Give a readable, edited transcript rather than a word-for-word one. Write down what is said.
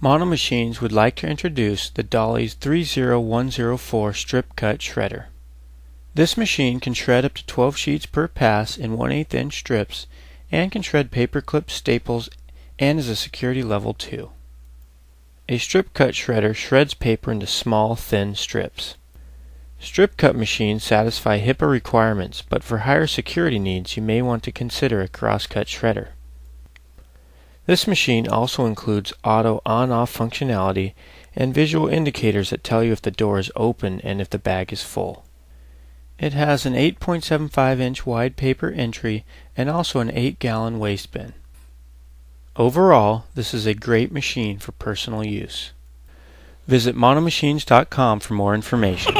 Mono Machines would like to introduce the Dolly's 30104 Strip Cut Shredder. This machine can shred up to 12 sheets per pass in 1/8 inch strips and can shred paper clips, staples, and is a security level 2. A strip cut shredder shreds paper into small, thin strips. Strip cut machines satisfy HIPAA requirements, but for higher security needs you may want to consider a cross-cut shredder. This machine also includes auto on-off functionality and visual indicators that tell you if the door is open and if the bag is full. It has an 8.75 inch wide paper entry and also an 8-gallon waste bin. Overall, this is a great machine for personal use. Visit monomachines.com for more information.